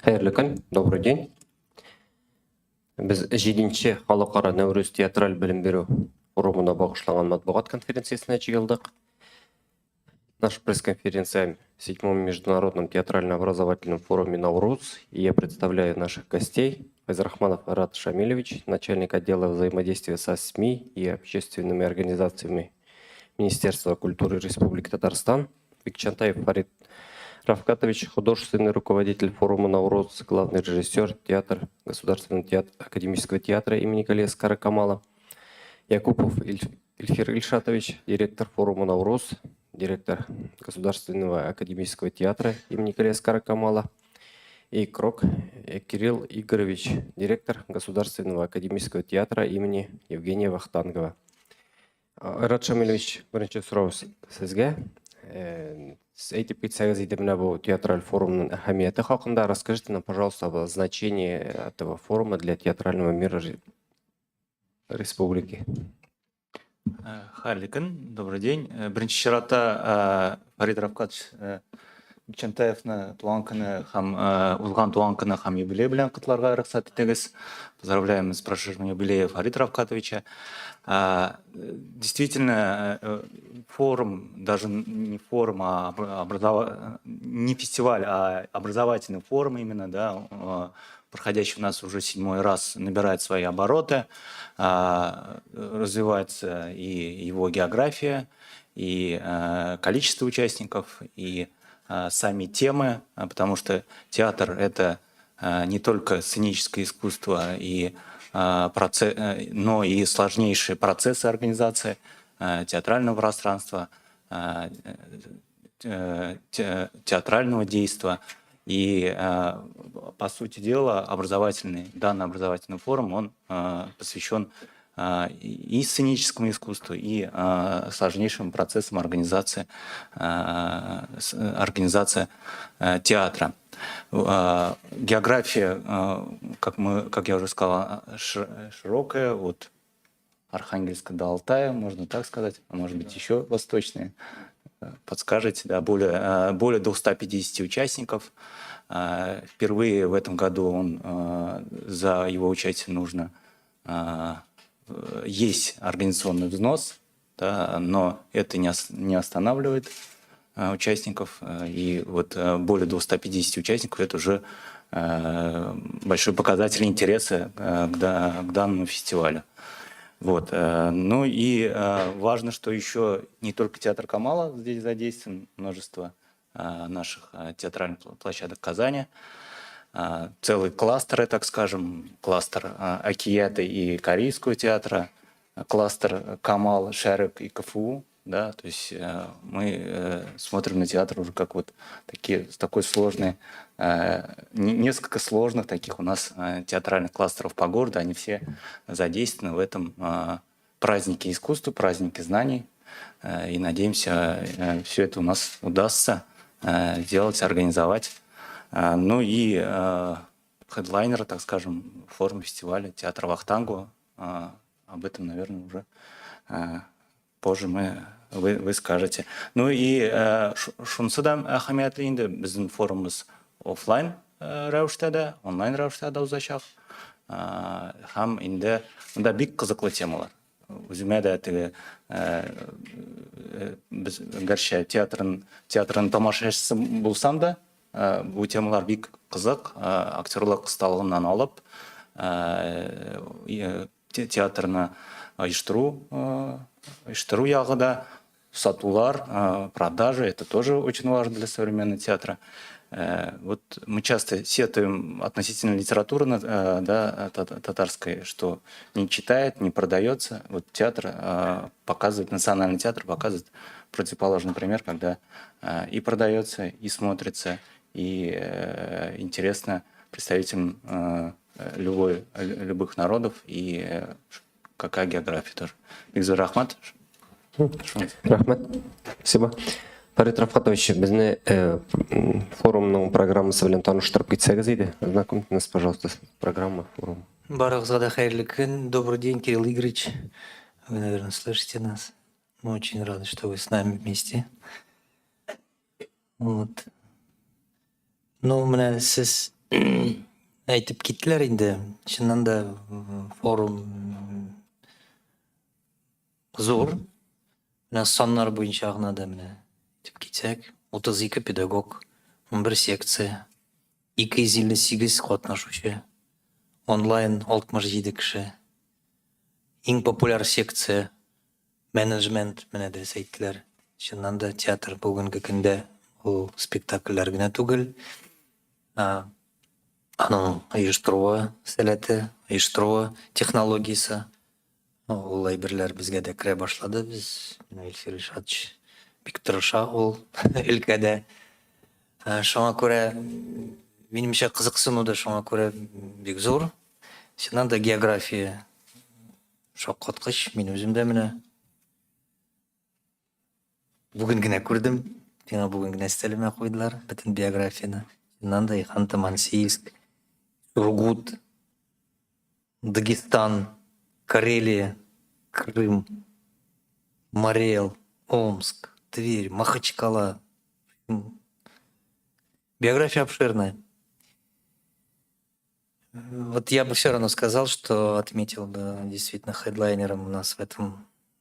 Хайырлы күн, добрый день. Біз 7-ші халықара Нәурүз театраль білім беру форумына бағышланған матбуғат конференциясына жиылдық. Наша пресс-конференция в 7-м международном театрально-образовательном форуме «Наурuz». И я представляю наших гостей. Файзрахманов Арат Шамилевич, начальник отдела взаимодействия со СМИ и общественными организациями Министерства культуры Республики Татарстан. Бекчантаев Фарид Рафкатович, художественный руководитель форума «Наурuz», главный режиссер театра, Государственного академического театра имени Калиеса Каракамала. Якупов Ильфир Ильшатович, директор форума «Наурuz», директор Государственного академического театра имени Калиеса Каракамала. И Крок Кирилл Игоревич, директор Государственного академического театра имени Евгения Вахтангова. Арат Шамилевич, бірінші сұрау сізге. Айтып кетсеңіз, бұл театраль форумның әһәмияты хақында расскажите нам, пожалуйста, о значении этого форума для театрального мира республики. Хайырлы күн, добрый день. Бірінші шарата Фарид Рафкатович Бекчантаевны туған күні һәм узган туған күні һәм юбилей белән котларга рөхсәт итегез. Поздравляем с прошедшим юбилеем Фарида Рафкатовича. Действительно, форум, даже не форум, не фестиваль, а образовательный форум именно, да, проходящий у нас уже 7-й раз, набирает свои обороты, развивается и его география, и количество участников, и сами темы, потому что театр — это не только сценическое искусство, но и сложнейшие процессы организации театрального пространства, театрального действия. И, по сути дела, данный образовательный форум, он посвящен и сценическому искусству, и сложнейшим процессам организации театра. География, как я уже сказал, широкая, от Архангельска до Алтая, можно так сказать, а может быть еще восточнее. Подскажете, да, более 250 участников. Впервые в этом году за его участие нужно есть организационный взнос, да, но это не останавливает участников. И вот более 250 участников — это уже большой показатель интереса к данному фестивалю. Вот. Ну и важно, что еще не только театр Камала здесь задействован, множество наших театральных площадок Казани, целые кластеры, так скажем, кластер Акияты и Корейского театра, кластер Камал, Шарик и КФУ. Да, то есть мы смотрим на театр уже как вот такой сложный, несколько сложных таких у нас театральных кластеров по городу, они все задействованы в этом празднике искусства, празднике знаний. И надеемся, все это у нас удастся сделать, организовать. Ну и хедлайнер, так скажем, форум фестиваля театра Вахтангова. Об этом, наверное, уже позже вы скажете. Ну и шунсы да әһәмиятле инде, біздің форумымыз офлайн рәвештә дә, онлайн рәвештә дә узачак. Һәм инде монда бик кызыклы темалар. Үземә дә без гәрчә театрын тамашачысы булсам да, бу темалар бик кызык, актерлык кысталыгыннан алып, театрны оештыру ягы да, сатулар, продажи — это тоже очень важно для современного театра. Вот мы часто сетуем относительно литературы, да, татарской, что не читает, не продается. Вот театр показывает, национальный театр показывает противоположный пример, когда и продается, и смотрится, и интересно представителям любых народов, и какая география тоже. Бекзор Рахмат. Рахмат. Спасибо. Фарид Рафкатович, бізді форумның программасы белән таныштырып кетсәгез иде. Знакомьте нас, пожалуйста, с программой форума. Барыгызга да хайырлы күн. Добрый день, Кирилл Игоревич. Вы, наверное, слышите нас. Мы очень рады, что вы с нами вместе. Вот. Ну, мына сіз айтып кеттілер енді. Шыннан да форум зор. Мына сандар бойынша ағынада мына айтып кетсек, 32 педагог, 11 секция, 258 қатнашушы, онлайн 67 кіші. Ең популяр секция менеджмент, міне де сайттылар. Шыннан да театр бүгінгі күнде ол спектакльлер генә түгел. Аның оештыруы сәләте, оештыруы технологиясы. Ол әйберләр безгә дә керә башлады. Без Илфир Ишатович бик тырыша ул өлкәдә. Шуңа күрә минемчә кызыксыну да шуңа күрә бик зур. Шуннан да география шаккаткыч. Мин үзем дә менә бүген генә күрдем. Миңа бүген генә өстәлемә куйдылар бөтен биографияны. Шуннан да Ханты-Мансийск, Сургут, Дагестан, Карелия, Крым, Марел, Омск, Тверь, Махачкала. Биография обширная. Вот я бы все равно сказал, что отметил бы действительно хедлайнером у нас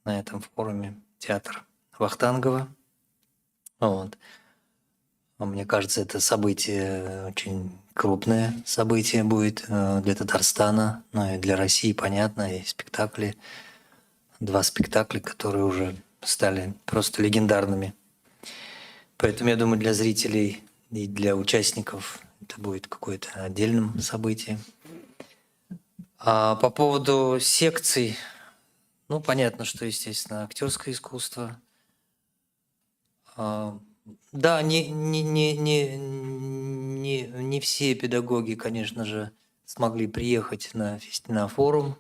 на этом форуме театр Вахтангова. Вот. Мне кажется, это событие очень крупное событие будет для Татарстана, ну и для России, понятно, и спектакли. 2 спектакля, которые уже стали просто легендарными. Поэтому я думаю, для зрителей и для участников это будет какое-то отдельным событием. А по поводу секций, ну, понятно, что, естественно, актерское искусство. Да, не все педагоги, конечно же, смогли приехать на форум,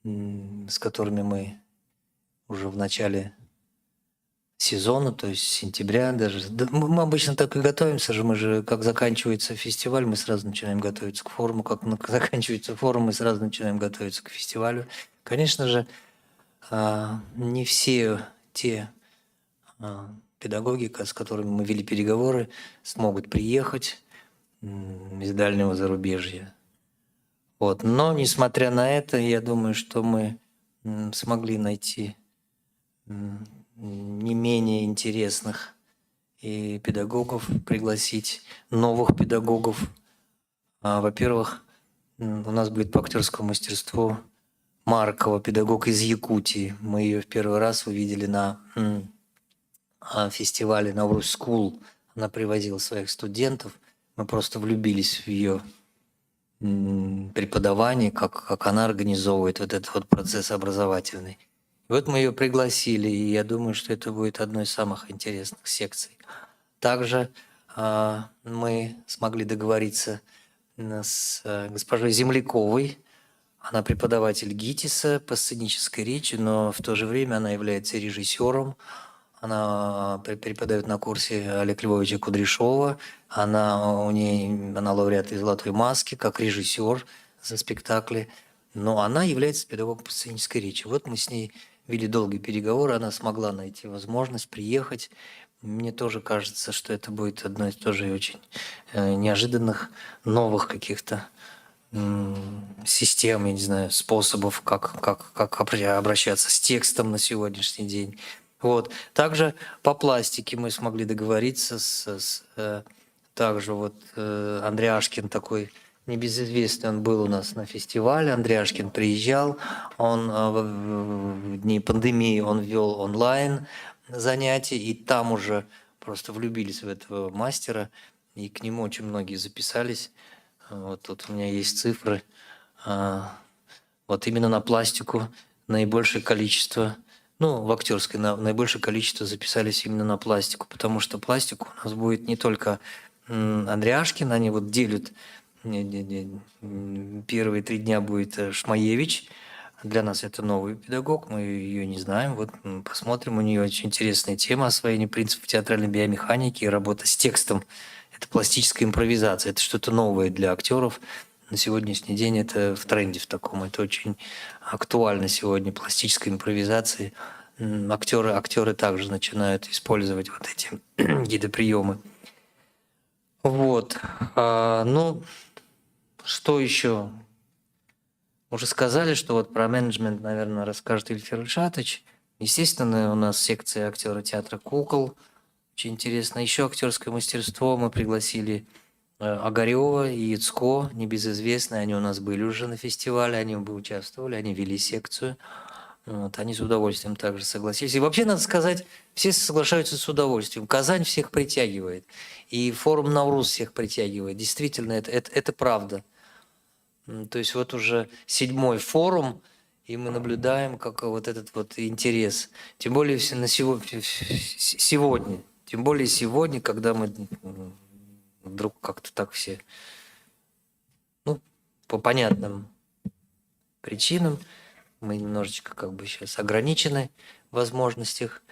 с которыми мы уже в начале сезона, то есть сентября даже. Да, мы обычно так и готовимся же, мы же, как заканчивается фестиваль, мы сразу начинаем готовиться к форуму, как заканчивается форум, мы сразу начинаем готовиться к фестивалю. Конечно же, не все те педагоги, с которыми мы вели переговоры, смогут приехать из дальнего зарубежья. Вот. Но, несмотря на это, я думаю, что мы смогли найти не менее интересных и педагогов, пригласить новых педагогов. Во-первых, у нас будет по актерскому мастерству Маркова, педагог из Якутии. Мы ее в первый раз увидели на фестивале Наурус School. Она привозила своих студентов. Мы просто влюбились в ее преподавание, как она организовывает вот этот вот процесс образовательный. И вот мы ее пригласили, и я думаю, что это будет одной из самых интересных секций. Также мы смогли договориться с госпожой Земляковой. Она преподаватель ГИТИСа по сценической речи, но в то же время она является режиссером. Она преподает на курсе Олега Львовича Кудряшова. Она лауреат из «Золотой маски», как режиссер за спектакли. Но она является педагогом по сценической речи. Вот мы с ней вели долгие переговоры, она смогла найти возможность приехать. Мне тоже кажется, что это будет одно из тоже очень неожиданных, новых каких-то систем, я не знаю, способов, как обращаться с текстом на сегодняшний день. Вот. Также по пластике мы смогли договориться также вот Андреашкин такой небезызвестный, он был у нас на фестивале, Андреашкин приезжал, он в дни пандемии он вел онлайн занятия, и там уже просто влюбились в этого мастера, и к нему очень многие записались. Вот тут у меня есть цифры. Вот именно на пластику наибольшее количество, ну, в актерской наибольшее количество записались именно на пластику, потому что пластику у нас будет не только Андреашкин, они вот делят, первые 3 дня будет Шмаевич, для нас это новый педагог, мы ее не знаем, вот посмотрим, у нее очень интересная тема освоения принципов театральной биомеханики и работа с текстом. Это пластическая импровизация, это что-то новое для актеров. На сегодняшний день это в тренде в таком, это очень актуально сегодня, пластическая импровизация. Актеры также начинают использовать вот эти гидоприемы. Вот. Вот. Ну, что еще? Уже сказали, что вот про менеджмент, наверное, расскажет Ильфер Ильшатович. Естественно, у нас секция актера театра кукол. Очень интересно. Еще актерское мастерство. Мы пригласили Огарева и Яцко, небезызвестные. Они у нас были уже на фестивале, они бы участвовали, они вели секцию. Вот, они с удовольствием также согласились. И вообще, надо сказать, все соглашаются с удовольствием. Казань всех притягивает. И форум Наурус всех притягивает. Действительно, это правда. То есть вот уже 7-й форум, и мы наблюдаем, как вот этот вот интерес. Тем более сегодня. Тем более сегодня, когда мы вдруг как-то так все, ну, по понятным причинам, мы немножечко как бы сейчас ограничены в возможностях.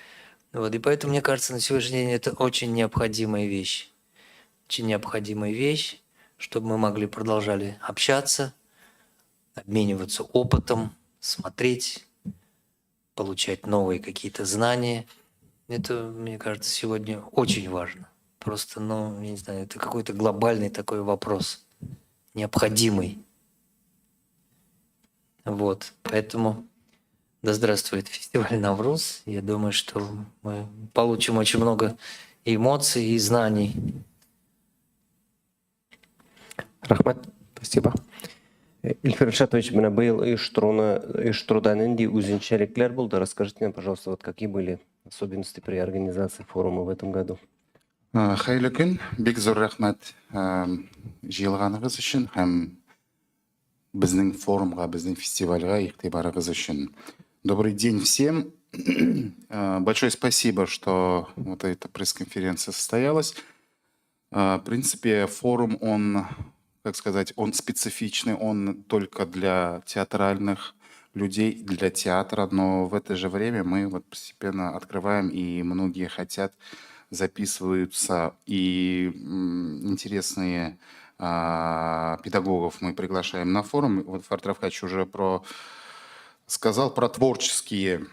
Вот, и поэтому, мне кажется, на сегодняшний день это очень необходимая вещь. Очень необходимая вещь, чтобы мы могли продолжали общаться, обмениваться опытом, смотреть, получать новые какие-то знания. Это, мне кажется, сегодня очень важно. Просто, ну, я не знаю, это какой-то глобальный такой вопрос, необходимый. Вот, поэтому да здравствует фестиваль Навруз. Я думаю, что мы получим очень много эмоций и знаний. Рахмат, спасибо. Ильфер Ильшатович, мына быйыл ұйыштырудан нендей өзенчәлекләр болды? Расскажите нам, пожалуйста, вот какие были особенности при организации форума в этом году? Хәйлі күн, бик зор рәхмәт жиылғанығыз үшін һәм біздің форумға, біздің фестивальға иғтибарығыз үшін. Добрый день всем. Большое спасибо, что вот эта пресс-конференция состоялась. В принципе, форум, он, как сказать, он специфичный, он только для театральных людей, для театра, но в это же время мы вот постепенно открываем, и многие хотят, записываются, и интересные педагогов мы приглашаем на форум. Вот Фарт Равкач уже сказал про творческие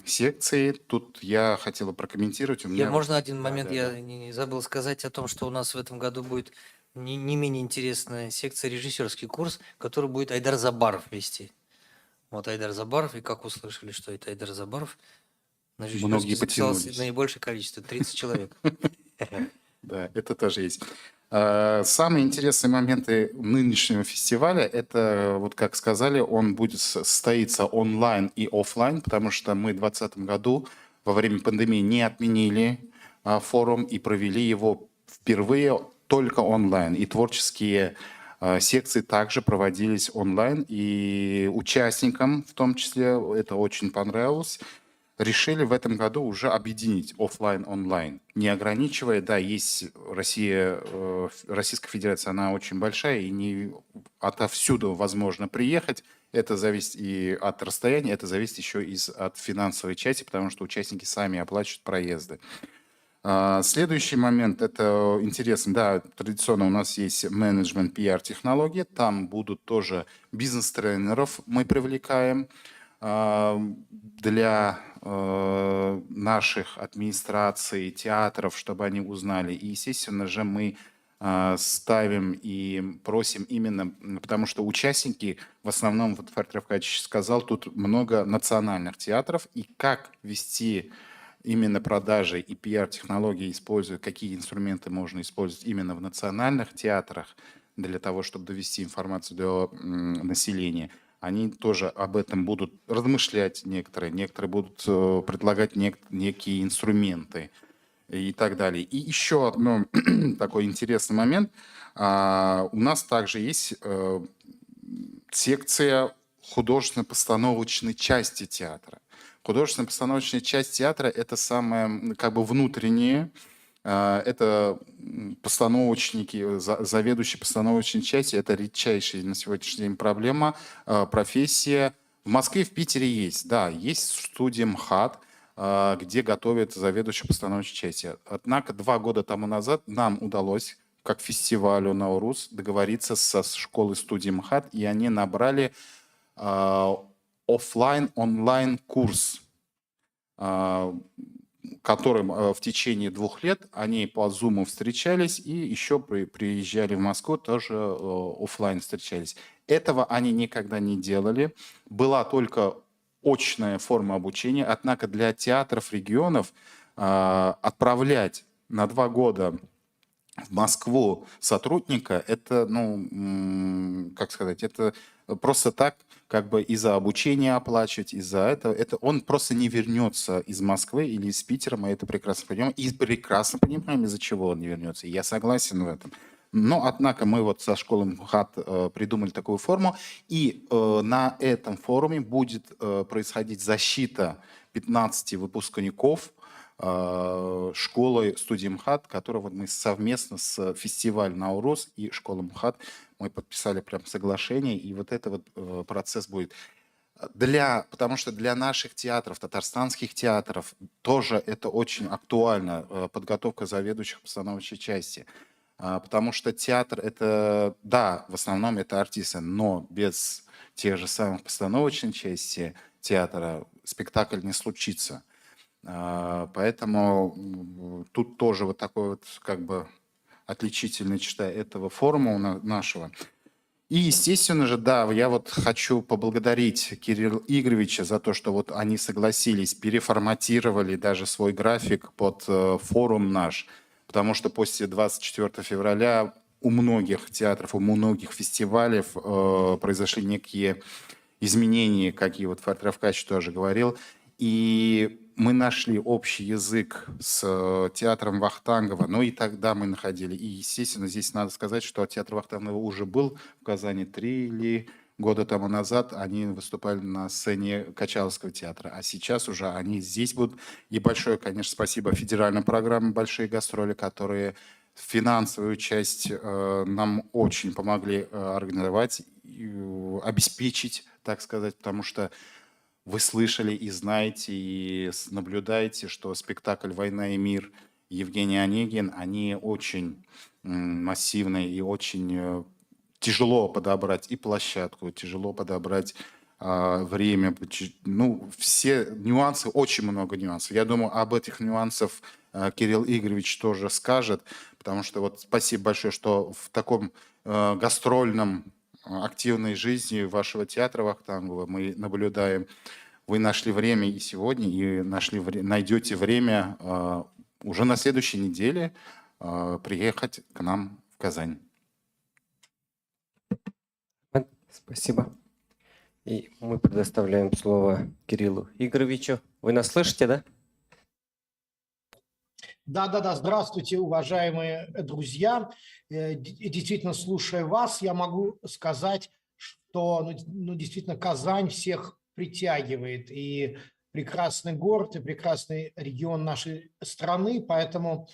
секции. Тут я хотела прокомментировать. Можно один момент? Я не забыл сказать о том, что у нас в этом году будет не менее интересная секция «Режиссерский курс», который будет Айдар Забаров вести. Вот Айдар Забаров, и как услышали, что это Айдар Забаров, на многие записалось потянулись. наибольшее количество, 30 человек. Да, это тоже есть. Самые интересные моменты нынешнего фестиваля, это, вот как сказали, он будет состоиться онлайн и офлайн, потому что мы в 2020 году во время пандемии не отменили форум и провели его впервые только онлайн. И творческие секции также проводились онлайн, и участникам в том числе это очень понравилось. Решили в этом году уже объединить офлайн-онлайн, не ограничивая, да, есть Российская Федерация, она очень большая, и не отовсюду возможно приехать. Это зависит и от расстояния, это зависит еще и от финансовой части, потому что участники сами оплачивают проезды. Следующий момент, это интересно, да, традиционно у нас есть менеджмент, пиар-технологии, там будут тоже бизнес-тренеров мы привлекаем для наших администраций, театров, чтобы они узнали. И, естественно же, мы ставим и просим именно, потому что участники, в основном, вот Фарт Равкач сказал, тут много национальных театров, и как вести именно продажи и пиар-технологии используют, какие инструменты можно использовать именно в национальных театрах для того, чтобы довести информацию до населения. Они тоже об этом будут размышлять некоторые будут предлагать некие инструменты и так далее. И еще одно такой интересный момент. У нас также есть секция художественно-постановочной части театра. Художественно-постановочная часть театра – это самое как бы внутреннее. Это постановочники, заведующие постановочной части, это редчайшая на сегодняшний день проблема, профессия. В Москве и в Питере есть, да, есть студия МХАТ, где готовят заведующие постановочной части. Однако 2 года тому назад нам удалось, как фестивалю Наурус, договориться со школой студии МХАТ, и они набрали офлайн-онлайн курс. которым в течение 2 лет они по Zoom встречались и еще приезжали в Москву, тоже оффлайн встречались. Этого они никогда не делали. Была только очная форма обучения, однако для театров регионов отправлять на 2 года в Москву сотрудника, это, ну, как сказать, это просто так, как бы из-за обучения оплачивать, из-за этого, это он просто не вернется из Москвы или из Питера, мы это прекрасно понимаем, и прекрасно понимаем, из-за чего он не вернется, и я согласен в этом. Но, однако, мы вот со школой МХАТ придумали такую форму, и на этом форуме будет происходить защита 15 выпускников школы студии МХАТ, которого мы совместно с фестивалем Наурус и школой МХАТ мы подписали прям соглашение, и вот этот вот процесс будет. Потому что для наших театров, татарстанских театров, тоже это очень актуально, подготовка заведующих постановочной части. Потому что театр это, да, в основном это артисты, но без тех же самых постановочной части театра спектакль не случится. Поэтому тут тоже вот такой вот как бы отличительная черта этого форума нашего. И, естественно же, да, я вот хочу поблагодарить Кирилла Игоревича за то, что вот они согласились, переформатировали даже свой график под форум наш, потому что после 24 февраля у многих театров, у многих фестивалей произошли некие изменения, какие вот Фарид Равкач тоже говорил, и мы нашли общий язык с театром Вахтангова, но и тогда мы находили. И, естественно, здесь надо сказать, что театр Вахтангова уже был в Казани 3 или года тому назад. Они выступали на сцене Качаловского театра, а сейчас уже они здесь будут. И большое, конечно, спасибо федеральной программе «Большие гастроли», которые финансовую часть нам очень помогли организовать, обеспечить, так сказать, потому что вы слышали и знаете, и наблюдаете, что спектакль «Война и мир» Евгений Онегин, они очень массивные и очень тяжело подобрать и площадку, тяжело подобрать время. Ну, все нюансы, очень много нюансов. Я думаю, об этих нюансах Кирилл Игоревич тоже скажет, потому что вот спасибо большое, что в таком гастрольном активной жизни вашего театра Вахтангова мы наблюдаем. Вы нашли время и сегодня, и найдете время уже на следующей неделе приехать к нам в Казань. Спасибо. И мы предоставляем слово Кириллу Игоревичу. Вы нас слышите, да? Да. Здравствуйте, уважаемые друзья. Действительно, слушая вас, я могу сказать, что действительно Казань всех притягивает. И прекрасный город, и прекрасный регион нашей страны. Поэтому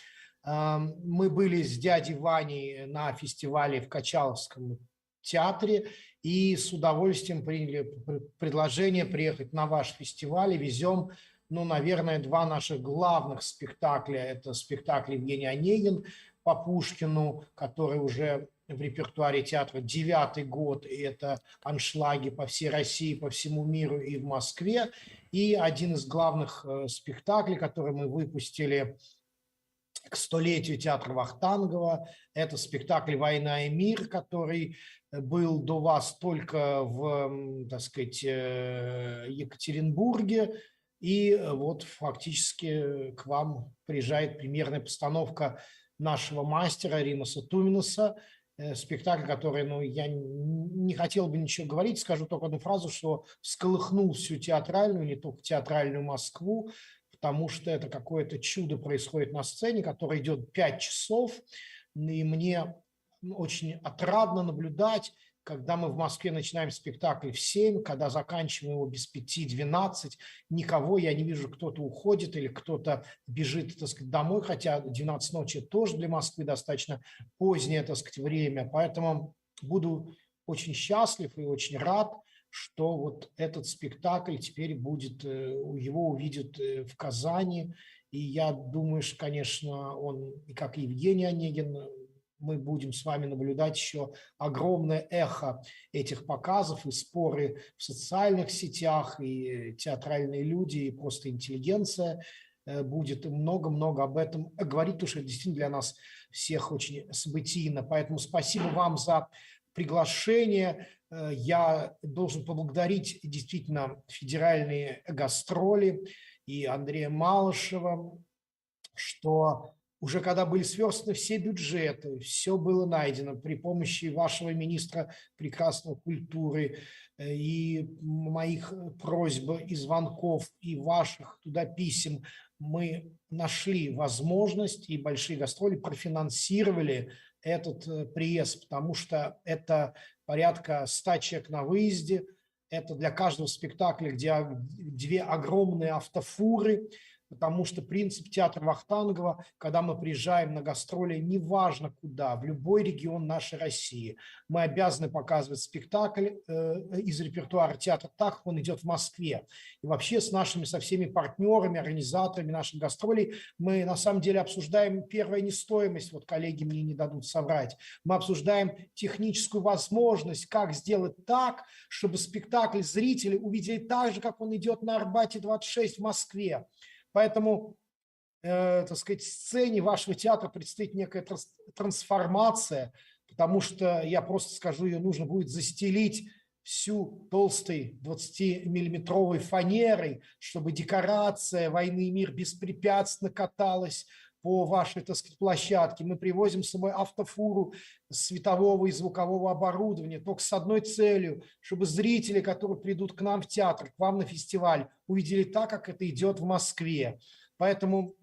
мы были с дядей Ваней на фестивале в Качаловском театре и с удовольствием приняли предложение приехать на ваш фестиваль. И везем, наверное, 2 наших главных спектакля. Это спектакль Евгений Онегин по Пушкину, который уже в репертуаре театра 9-й год, и это аншлаги по всей России, по всему миру и в Москве. И один из главных спектаклей, который мы выпустили к 100-летию театра Вахтангова, это спектакль «Война и мир», который был до вас только в, так сказать, Екатеринбурге. И вот фактически к вам приезжает премьерная постановка нашего мастера Римаса Туминаса, спектакль, который, я не хотел бы ничего говорить, скажу только одну фразу, что всколыхнул всю театральную, не только театральную Москву, потому что это какое-то чудо происходит на сцене, которое идет 5 часов, и мне очень отрадно наблюдать, когда мы в Москве начинаем спектакль в 7, когда заканчиваем его без 5-12, никого я не вижу, кто-то уходит или кто-то бежит, так сказать, домой, хотя 12 ночи тоже для Москвы достаточно позднее, так сказать, время. Поэтому буду очень счастлив и очень рад, что вот этот спектакль теперь будет, его увидят в Казани. И я думаю, что, конечно, он, как и Евгений Онегин, мы будем с вами наблюдать еще огромное эхо этих показов и споры в социальных сетях, и театральные люди, и просто интеллигенция будет много-много об этом говорить, потому что это действительно для нас всех очень событийно. Поэтому спасибо вам за приглашение. Я должен поблагодарить действительно федеральные гастроли и Андрея Малышева, что уже когда были сверстаны все бюджеты, все было найдено при помощи вашего министра прекрасной культуры и моих просьб и звонков, и ваших туда писем, мы нашли возможность, и большие гастроли профинансировали этот приезд, потому что это порядка 100 человек на выезде, это для каждого спектакля, где 2 огромные автофуры, потому что принцип театра Вахтангова, когда мы приезжаем на гастроли, неважно куда, в любой регион нашей России, мы обязаны показывать спектакль из репертуара театра так, как он идет в Москве. И вообще со всеми партнерами, организаторами наших гастролей мы на самом деле обсуждаем, первое, не стоимость, вот коллеги мне не дадут соврать, мы обсуждаем техническую возможность, как сделать так, чтобы спектакль зрители увидели так же, как он идет на Арбате 26 в Москве. Поэтому, так сказать, сцене вашего театра предстоит некая трансформация, потому что, я просто скажу, ее нужно будет застелить всю толстой 20-миллиметровой фанерой, чтобы декорация «Войны и мир» беспрепятственно каталась по вашей, так сказать, площадке. Мы привозим с собой автофуру светового и звукового оборудования только с одной целью, чтобы зрители, которые придут к нам в театр, к вам на фестиваль, увидели так, как это идет в Москве. Поэтому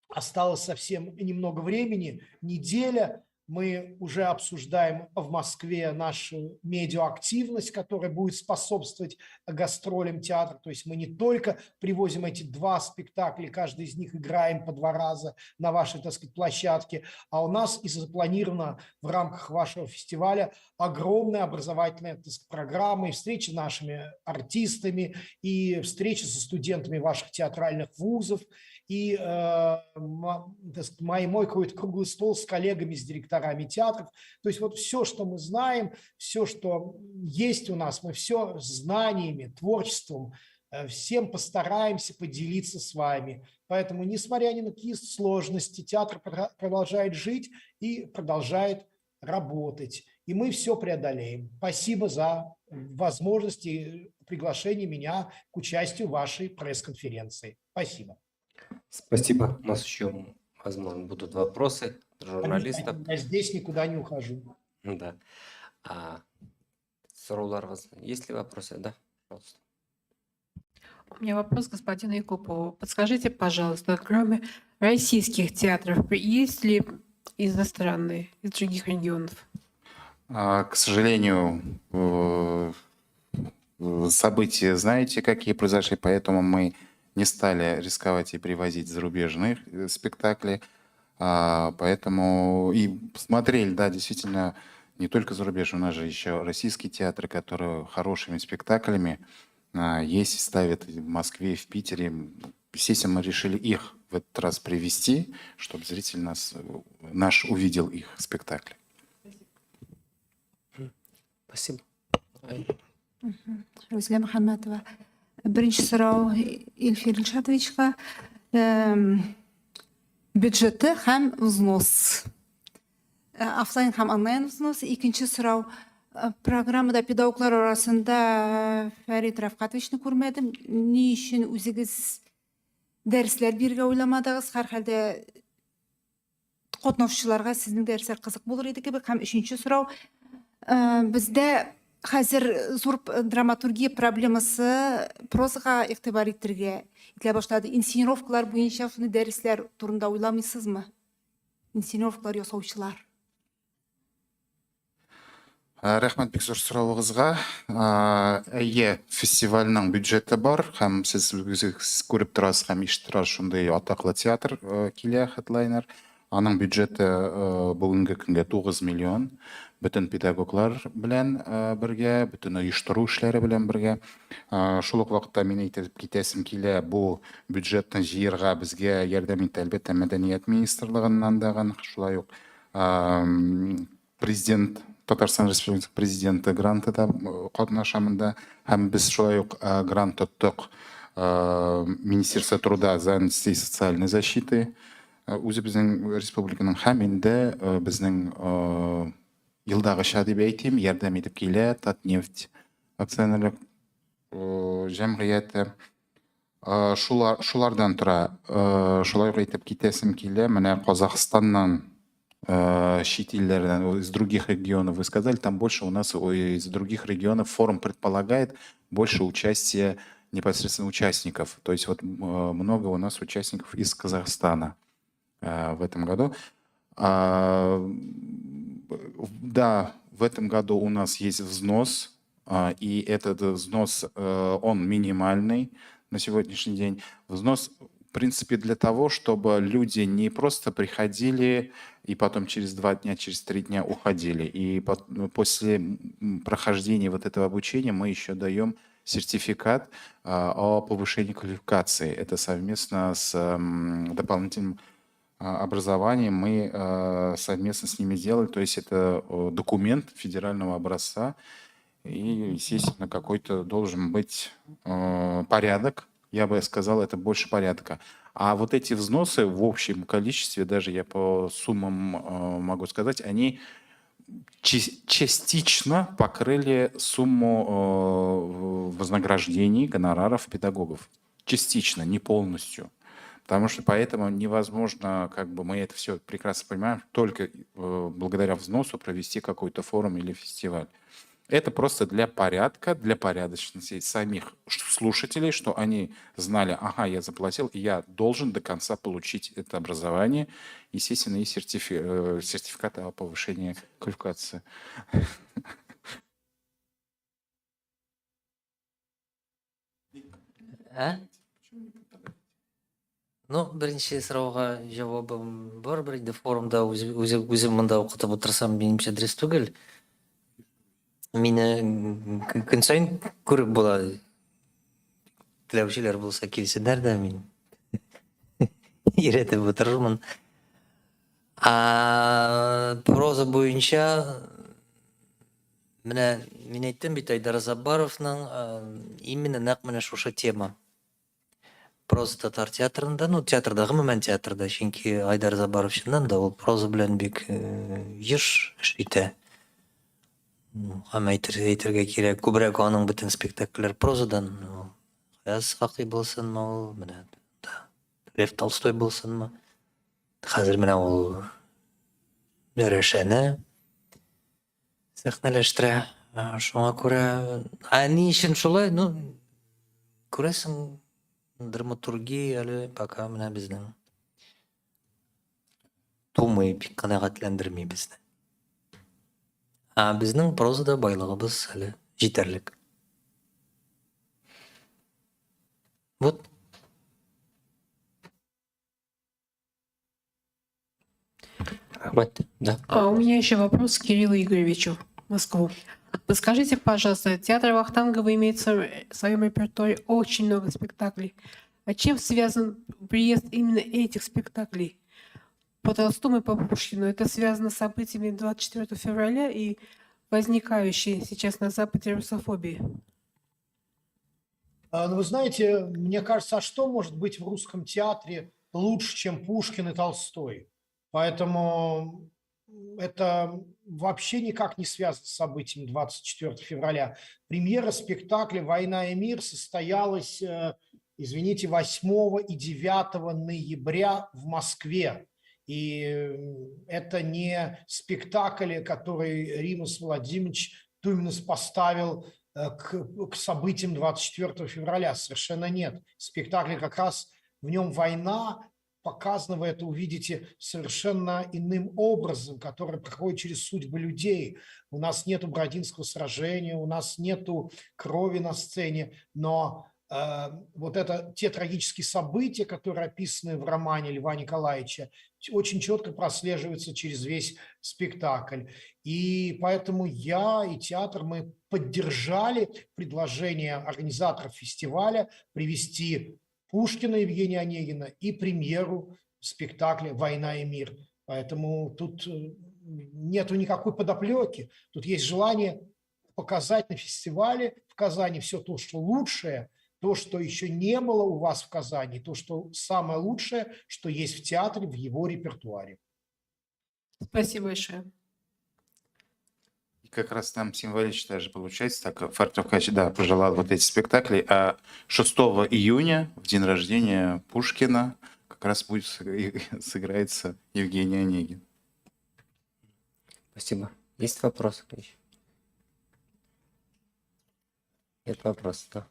осталось совсем немного времени, неделя. Мы уже обсуждаем в Москве нашу медиаактивность, которая будет способствовать гастролям театра. То есть мы не только привозим эти 2 спектакля, каждый из них играем по 2 раза на вашей, так сказать, площадке, а у нас и запланировано в рамках вашего фестиваля огромная образовательная, так сказать, программа и встречи с нашими артистами, и встречи со студентами ваших театральных вузов, и мой какой-то круглый стол с коллегами, с директорами театров. То есть вот все, что мы знаем, все, что есть у нас, мы все знаниями, творчеством, всем постараемся поделиться с вами. Поэтому, несмотря ни на какие сложности, театр продолжает жить и продолжает работать. И мы все преодолеем. Спасибо за возможность и приглашение меня к участию в вашей пресс-конференции. Спасибо. Спасибо. У нас еще, возможно, будут вопросы журналистов. Я здесь никуда не ухожу. Да. Саулар, есть ли вопросы? Да, пожалуйста. У меня вопрос к господину Якупову. Подскажите, пожалуйста, кроме российских театров, есть ли иностранные, из других регионов? К сожалению, события, знаете, какие произошли, поэтому мы не стали рисковать и привозить зарубежные спектакли. Поэтому и смотрели, да, действительно, не только зарубежные, у нас же еще российские театры, которые хорошими спектаклями есть и ставят в Москве, в Питере. Естественно, мы решили их в этот раз привести, чтобы зритель наш увидел их спектакли. Спасибо. Рузля Мухаммадова. Бірінші сұрау Ильфир Ильшатовичқа. Бюджеті һәм взнос. Офлайн һәм онлайн взнос. Екінші сұрау. Программада педагоглар арасында Фәрит Рафкатовичны күрмәдем. Ни өчен үзегез дәресләр бирергә уйламадыгыз? Һәрхәлдә катнашучыларга сезнең дәресләр кызык булыр иде кебек. Һәм өченче сұрау. Бездә хәзер зур драматургия проблемасы прозага игътибар итәргә итә башлады. Инсценировкалар буенча шуны дәресләр турында уйламыйсызмы? Инсценировкалар ясаучылар. Рәхмәт бик зур сорауыгызга. Әйе, фестивальнең бюджеты бар, һәм сез күреп торасыз һәм ишетеп торасыз, шундый атаклы театр килә, хедлайнер. Аның бюджеты бүгенге көнгә 9 миллион. Bütün педагоглар белән бергә, bütün оештыру эшләре белән бергә. Шул ук вакытта мин әйтеп китәсем килә, бу бюджетны җыярга безгә ярдәм итә әлбәттә Мәдәният министрлыгыннан да, шулай ук президент, Татарстан Республикасы президенты гранты да катнашамында, һәм без шулай ук грант тоттык Министерство труда, занятости и социальной защиты. Өзі біздің республиканың һәм енді біздің елдағы шадип әйтем, ярдәм етіп келе, Татнефть акционерлік жәмғияты. Шулардан тұра, шулай айтып кетесім келе, міне Қазақстаннан, шет елдерден, из других регионов, вы сказали, там больше у нас из других регионов форум предполагает больше участия непосредственно участников. То есть вот много у нас участников из Казахстана в этом году. Да, в этом году у нас есть взнос, и этот взнос, он минимальный на сегодняшний день. Взнос, в принципе, для того, чтобы люди не просто приходили и потом через 2 дня, через 3 дня уходили. И после прохождения вот этого обучения мы еще даем сертификат о повышении квалификации. Это совместно с дополнительным образованием мы совместно с ними делали. То есть это документ федерального образца. И, естественно, какой-то должен быть порядок. Я бы сказал, это больше порядка. А вот эти взносы в общем количестве, даже я по суммам могу сказать, они частично покрыли сумму вознаграждений, гонораров педагогов. Частично, не полностью. Потому что поэтому невозможно, как бы мы это все прекрасно понимаем, только благодаря взносу провести какой-то форум или фестиваль. Это просто для порядка, для порядочности самих слушателей, что они знали, ага, я заплатил, и я должен до конца получить это образование, естественно, и сертификат о повышении квалификации. Ну, бірінші сұрауға жауабым бар, бірінде форумда өзім мында оқытып отырсам, меніңше дұрыс түгел. Мені күн сайын көріп болады. Тілеушілер болса келсеңдер де мен үйретіп отырмын. Проза бойынша міне мен айттым бит Айдар Азабаровның именно нақ міне шушы тема. Проза татар театрында, ну театрдағы мөмән театрда, чөнки Айдар Азабаров шыннан да ол проза белән бик еш эшләтә. Һәм әйтергә кирәк, күбрәк аның бөтен спектакльләр прозадан. Хаяз Хакый булсынмы ул, менә Лев Толстой булсынмы. Хәзер менә ул Рәшәне сәхнәләштерә. Шуңа күрә, ни өчен шулай? Ну, күрәсең, драматургия әле пока менә безнең тумый, бик канәгатьләндерми безне. Безнең прозада байлыгыбыз әле җитәрлек. Вот. Да. У меня еще вопрос к Кириллу Игоревичу, Москву. Подскажите, пожалуйста, театр Вахтангова имеет в своем репертуаре очень много спектаклей. А чем связан приезд именно этих спектаклей? По Толстому и по Пушкину. Это связано с событиями 24 февраля и возникающей сейчас на Западе русофобии. Вы знаете, мне кажется, а что может быть в русском театре лучше, чем Пушкин и Толстой? Поэтому это вообще никак не связано с событиями 24 февраля. Премьера спектакля «Война и мир» состоялась, извините, 8 и 9 ноября в Москве. И это не спектакль, который Римас Владимирович Туминас поставил к событиям 24 февраля. Совершенно нет. Спектакль как раз в нем война показана, вы это увидите совершенно иным образом, который проходит через судьбы людей. У нас нету Бородинского сражения, у нас нету крови на сцене, но вот это те трагические события, которые описаны в романе Льва Николаевича, очень четко прослеживаются через весь спектакль. И поэтому я и театр, мы поддержали предложение организаторов фестиваля привести Пушкина Евгения Онегина и премьеру спектакля «Война и мир». Поэтому тут нету никакой подоплеки. Тут есть желание показать на фестивале в Казани все то, что лучшее, то, что еще не было у вас в Казани, то, что самое лучшее, что есть в театре, в его репертуаре. Спасибо большое. И как раз там символично даже получается, так Фартовкач, да, пожелал вот эти спектакли, а 6 июня, в день рождения Пушкина, как раз будет сыграется Евгений Онегин. Спасибо. Есть вопросы? Еще? Нет вопросов, да?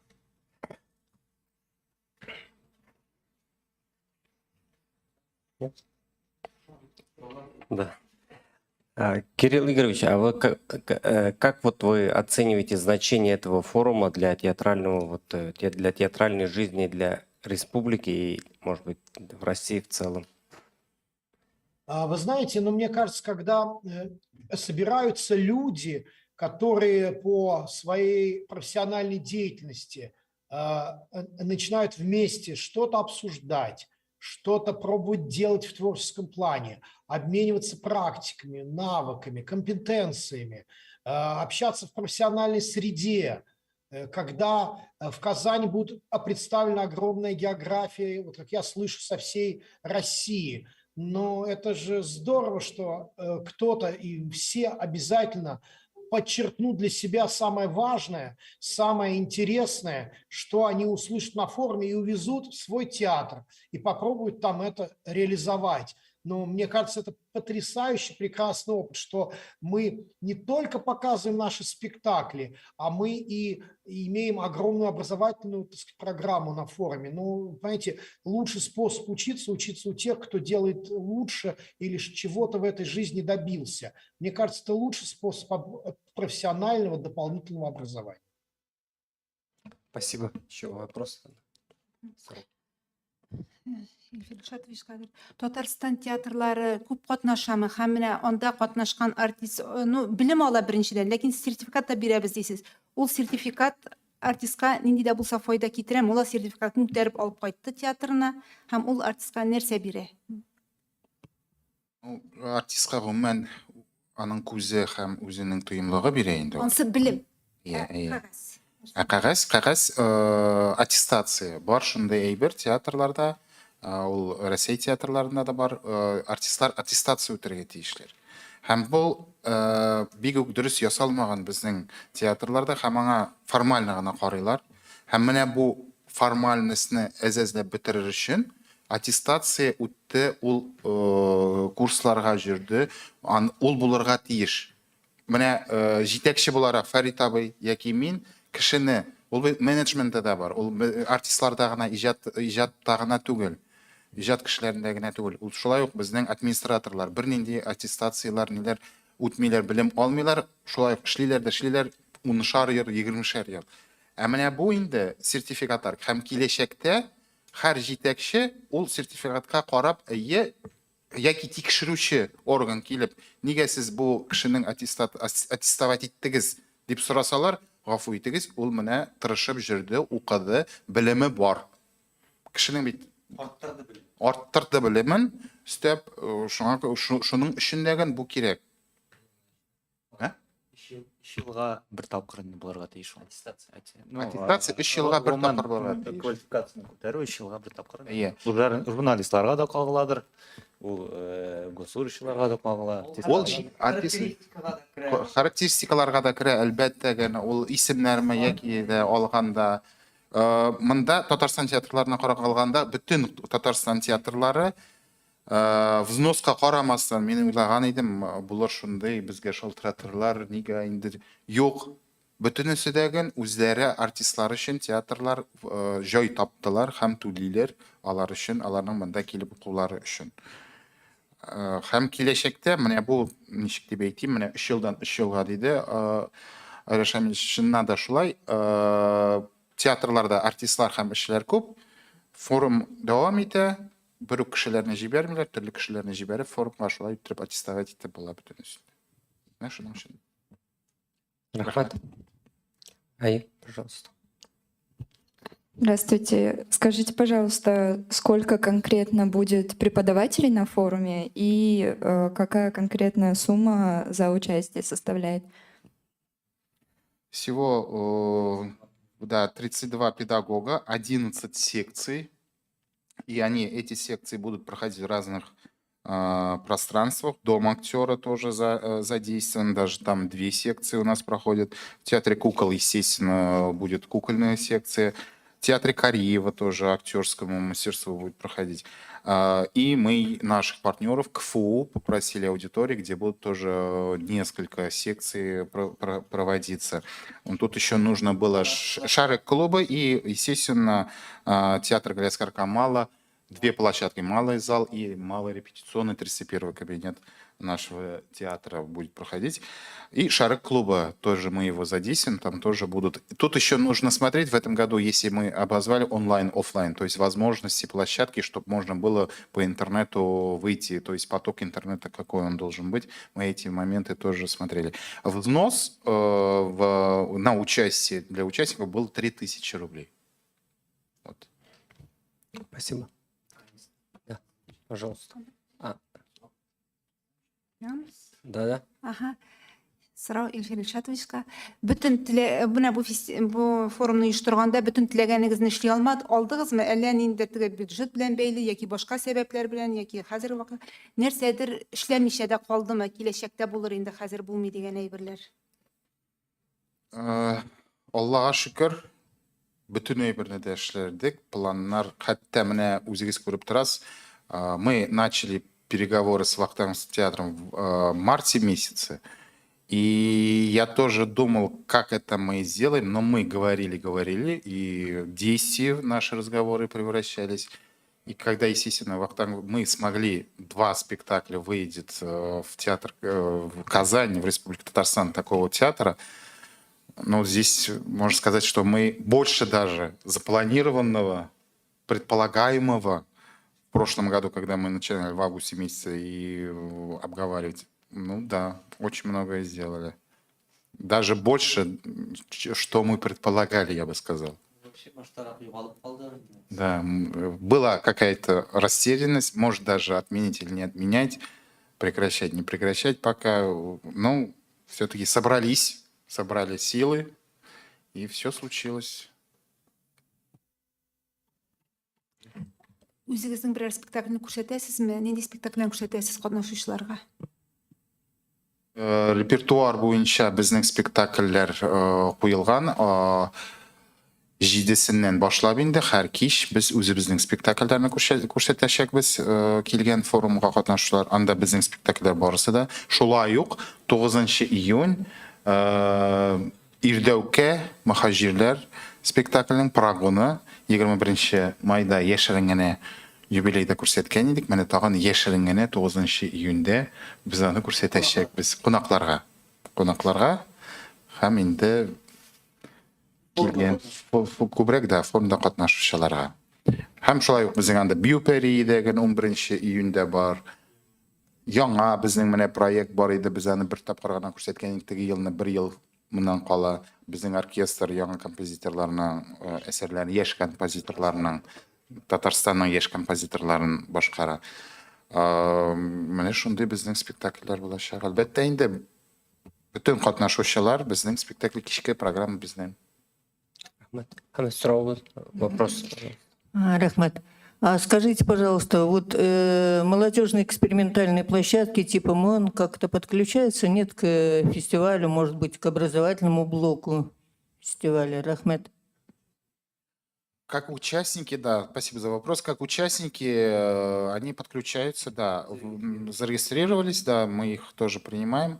Нет? Да. Кирилл Игоревич, а вы как вот вы оцениваете значение этого форума для театрального, для театральной жизни, для республики и, может быть, в России в целом? Вы знаете, но мне кажется, когда собираются люди, которые по своей профессиональной деятельности начинают вместе что-то обсуждать, что-то пробовать делать в творческом плане, обмениваться практиками, навыками, компетенциями, общаться в профессиональной среде, когда в Казани будет представлена огромная география, вот как я слышу, со всей России. Но это же здорово, что кто-то и все обязательно подчеркнут для себя самое важное, самое интересное, что они услышат на форуме и увезут в свой театр и попробуют там это реализовать. Но мне кажется, это потрясающий, прекрасный опыт, что мы не только показываем наши спектакли, а мы и имеем огромную образовательную, так сказать, программу на форуме. Ну, понимаете, лучший способ учиться у тех, кто делает лучше или чего-то в этой жизни добился. Мне кажется, это лучший способ профессионального дополнительного образования. Спасибо. Еще вопросы? Татарстан театрлары күп катнашамы һәм менә анда катнашкан артист белем ала беренчедән, ләкин сертификат та бирәбез дисез. Ул сертификат артистка нинди дә булса файда китерәме? Ул сертификатны күтәреп алып кайтты театрына һәм ул артистка нәрсә бирә? Артистка гомумән аның күзе һәм үзенең тоемлыгы бирә инде. Ансы белем. Кәгазь аттестация бар, шундай әйбер театрларда, ул Россия театрларында да бар, артистлар аттестация үтәргә тиешләр. Һәм бу бик үк дөрес ясалмаган безнең театрларда, һәм аңа формаль гына карыйлар. Һәм менә бу формальностьны әзәзләп бетерер өчен аттестация үтте, ул курсларга жүрде, ул булырга тиеш. Менә җитәкче буларак Фәрит абый яки мин кешене, ул менеджментта да бар, ул артистларда гына, иҗатта гына түгел, иҗат кешеләрендә генә түгел. Ул шулай ук безнең администраторлар бернинди аттестациялар, ниләр үтмиләр, белем алмыйлар, шулай ук эшлиләр, 10 ел, 20 ел. Ә менә бу инде сертификатлар һәм киләчәктә һәр җитәкче ул сертификатка карап, яки тикшерүче орган килеп, нигә сез бу кешенең аттестовать иттегез дип сорасалар, гафу итегез, ул менә тырышып җирде, укыды, белеме бар. Кешенең бит арттырды белемен, өстәп, шуның өчен бу кирәк. 3 елга бер тапкыр булырга тиеш ул. Аттестация 3 елга бер тапкыр булырга тиеш. Квалификацияны күтәрү 3 елга бер тапкыр. Ие. Журналистларга да кагыладыр. Ул госслужащийларга да кагыла. Ул характеристикаларга да керә, әлбәттә, ул исемнәрме яки дә алганда. Монда Татарстан театрларына каралганда, бүтән Татарстан театрлары взноска карамастан, мин уйлаган идем, булыр шундый безгә шалтыратырлар, нигә инде юк. Бүтәнесе дәген үзләре артистлар өчен театрлар җай таптылар һәм түлиләр алар өчен, аларның монда килеп укулары өчен. Һәм киләчәктә, менә бу ничек дип әйтим, менә 3 елдан 3 елга диде, Айрашамил, чыннан да шулай, театрларда артистлар һәм эшләр күп, форум дәвам итә, бер үк кешеләрне җибәрмиләр, төрле кешеләрне җибәреп, форумга шулай итеп аттестовать итеп була бүтәнесе. Менә шуның өчен. Рахмат. Ай, пожалуйста. Здравствуйте. Скажите, пожалуйста, сколько конкретно будет преподавателей на форуме и какая конкретная сумма за участие составляет? Всего да, 32 педагога, 11 секций. И эти секции будут проходить в разных пространствах. Дом актера тоже задействован, даже там 2 секции у нас проходят. В театре кукол, естественно, будет кукольная секция. В театре Кореева тоже актерскому мастерству будет проходить. И мы наших партнеров КФУ попросили аудитории, где будут тоже несколько секций проводиться. Тут еще нужно было шарик клуба и, естественно, театр Галиаскар Камала, 2 площадки, малый зал и малый репетиционный, 31 кабинет нашего театра будет проходить. И шарик клуба, тоже мы его задействуем, там тоже будут. Тут еще нужно смотреть в этом году, если мы обозвали онлайн, офлайн, то есть возможности площадки, чтобы можно было по интернету выйти, то есть поток интернета, какой он должен быть. Мы эти моменты тоже смотрели. Взнос на участие для участников был 3000 рублей. Вот. Спасибо. Да, пожалуйста. Да. Аха. Сұрау Ильфир Ильшатовичқа. Бұл форумны ұйыштырғанда бүтін тілегеніңізді ішлей алмады. Алдыңызмы әлі нендердігі бюджет білен бейлі, яки башқа себеплер білен, яки қазір вақыт нәрседір ішлемешеде қалды ма, келешекте болыр енді қазір болмай деген әйбірлер? Аллаға шүкір, бүтін әйбірні де ішлердік. Планнар, хәтті міне өзіңіз көріп тұрасыз. Мы начали переговоры с Вахтанговским театром в марте месяце. И я тоже думал, как это мы сделаем, но мы говорили, и в действия наши разговоры превращались. И когда, естественно, мы смогли 2 спектакля выйдет в театр в Казани, в Республике Татарстан, такого театра, но здесь можно сказать, что мы больше даже запланированного, предполагаемого в прошлом году, когда мы начинали в августе месяце и обговаривать, ну да, очень многое сделали. Даже больше, что мы предполагали, я бы сказал. Да, была какая-то растерянность, может даже отменить или не отменять, прекращать, не прекращать пока. Но все-таки собрали силы, и все случилось. Өзіңіздің бірер спектакльні көрсетесіз ме? Нендей спектакльні көрсетесіз қатысушыларға? Репертуар бойынша біздің спектакльлер қойылған. 7-сінен башлап енді һәр кеш біз өзіміздің спектакльдерді көрсетешекпіз келген форумға қатысушылар. Анда біздің спектакльдер барысы да. Шулай ук 9 июнь Ирдәүкә мөхаҗирләр спектакльнең прогоны 21 майда яшеренгенә юбилейда күрсәткән идек. Менә тагын яшеренгенә 9 июньдә без аны күрсәтәчәкбез кунакларга һәм инде килгән күбрәк дә форумда катнашучыларга. Һәм шулай ук безнең анда Биопери дигән 11 июньдә бар. Яңа безнең менә проект бар иде, без аны бер тапкыр гына күрсәткән идек. Теге елны 1 ел моннан кала безнең оркестр яңа композиторларның әсәрләрен, яшь композиторларның, Татарстанның яшь композиторларын башкара. Менә шундый безнең спектакльләр булачак. Әлбәттә инде бүтән катнашучылар безнең спектакль кичке программа безнең. Рахмет. Сұрау, вопрос. Рахмет. А скажите, пожалуйста, вот молодежные экспериментальные площадки типа МОН как-то подключаются, нет, к фестивалю, может быть, к образовательному блоку фестиваля? Рахмет. Как участники, да, спасибо за вопрос. Как участники, они подключаются, да, зарегистрировались, да, мы их тоже принимаем.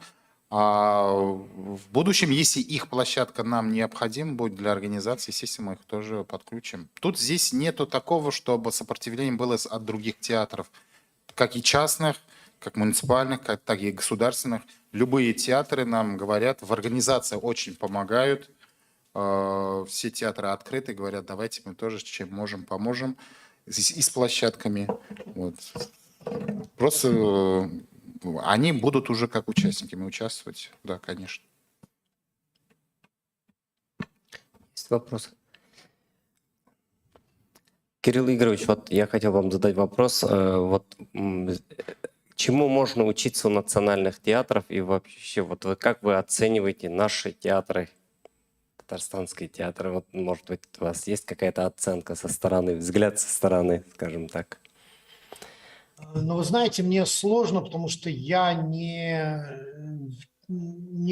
А в будущем, если их площадка нам необходима будет для организации, естественно, мы их тоже подключим. Тут здесь нету такого, чтобы сопротивление было от других театров, как и частных, как муниципальных, так и государственных. Любые театры нам говорят, в организации очень помогают. Все театры открыты, говорят, давайте мы тоже чем можем, поможем. И с площадками. Вот. Просто они будут уже как участниками участвовать. Да, конечно. Есть вопрос? Кирилл Игоревич, вот я хотел вам задать вопрос. Чему можно учиться у национальных театров и вообще, вот как вы оцениваете наши театры? Татарстанский театр. Вот, может быть, у вас есть какая-то оценка со стороны, взгляд со стороны, скажем так? Но вы знаете, мне сложно, потому что я не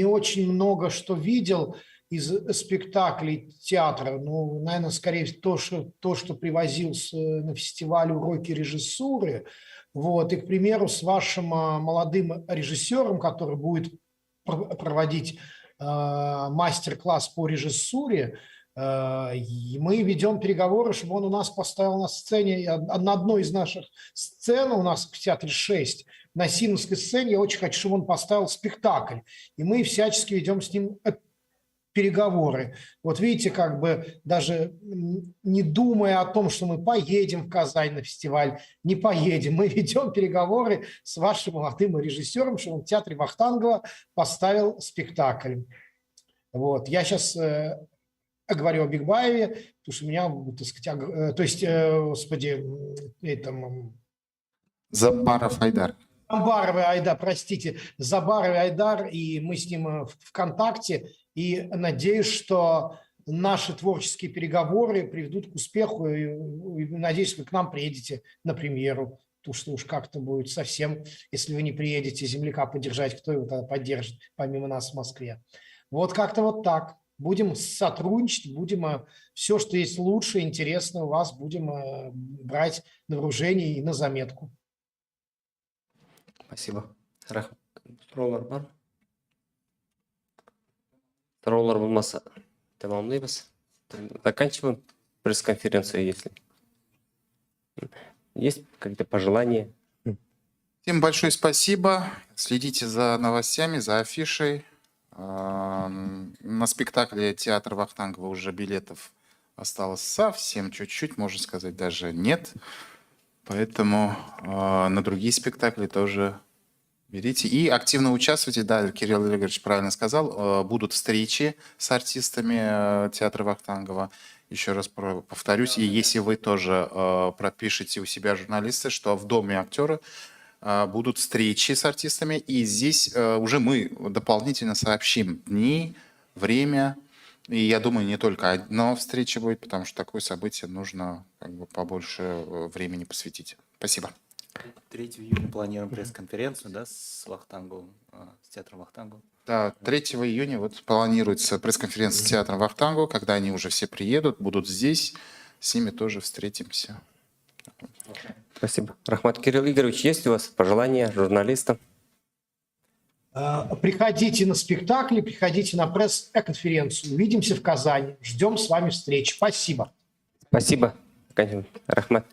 очень много что видел из спектаклей театра. Ну, наверное, скорее то, что привозил на фестиваль уроки режиссуры. Вот. И, к примеру, с вашим молодым режиссером, который будет проводить мастер-класс по режиссуре, и мы ведем переговоры, чтобы он у нас поставил на сцене, на одной из наших сцен, у нас в театре 6, на Симовской сцене, я очень хочу, чтобы он поставил спектакль. И мы всячески ведем с ним переговоры. Вот видите, как бы даже не думая о том, что мы поедем в Казань на фестиваль, не поедем, мы ведем переговоры с вашим молодым режиссером, чтобы он в театре Вахтангова поставил спектакль. Вот. Я сейчас говорю о Бигбаеве, потому что у меня, так сказать, то есть, господи, Забаров Айдар. Забаровый Айдар, простите, Забаровый Айдар, и мы с ним в контакте, и надеюсь, что наши творческие переговоры приведут к успеху, и надеюсь, вы к нам приедете на премьеру, потому что уж как-то будет совсем, если вы не приедете земляка поддержать, кто его тогда поддержит, помимо нас в Москве. Вот как-то вот так. Будем сотрудничать, будем все, что есть лучше, интересно у вас, будем брать на вооружение и на заметку. Спасибо. Сұраулар бар? Сұраулар болмаса, тамамлаймыз. Заканчиваем пресс-конференцию, если есть какие-то пожелания. Всем большое спасибо. Следите за новостями, за афишей. На спектакле театра Вахтангова уже билетов осталось совсем чуть-чуть, можно сказать, даже нет. Поэтому на другие спектакли тоже берите. И активно участвуйте. Да, Кирилл Игоревич правильно сказал. Будут встречи с артистами театра Вахтангова. Еще раз повторюсь. И если вы тоже пропишете у себя, журналисты, что в Доме актера будут встречи с артистами, и здесь уже мы дополнительно сообщим дни, время, и я думаю, не только одна встреча будет, потому что такое событие нужно как бы побольше времени посвятить. Спасибо. 3 июня планируем пресс-конференцию, да, с Вахтанговым, с театром Вахтангова. Да, 3 июня вот планируется пресс-конференция с театром Вахтангова, когда они уже все приедут, будут здесь, с ними тоже встретимся. Спасибо. Рахмат Кирилл Игоревич, есть у вас пожелания журналистам? Приходите на спектакли, приходите на пресс-конференцию. Увидимся в Казани. Ждем с вами встречи. Спасибо. Спасибо. Рахмат.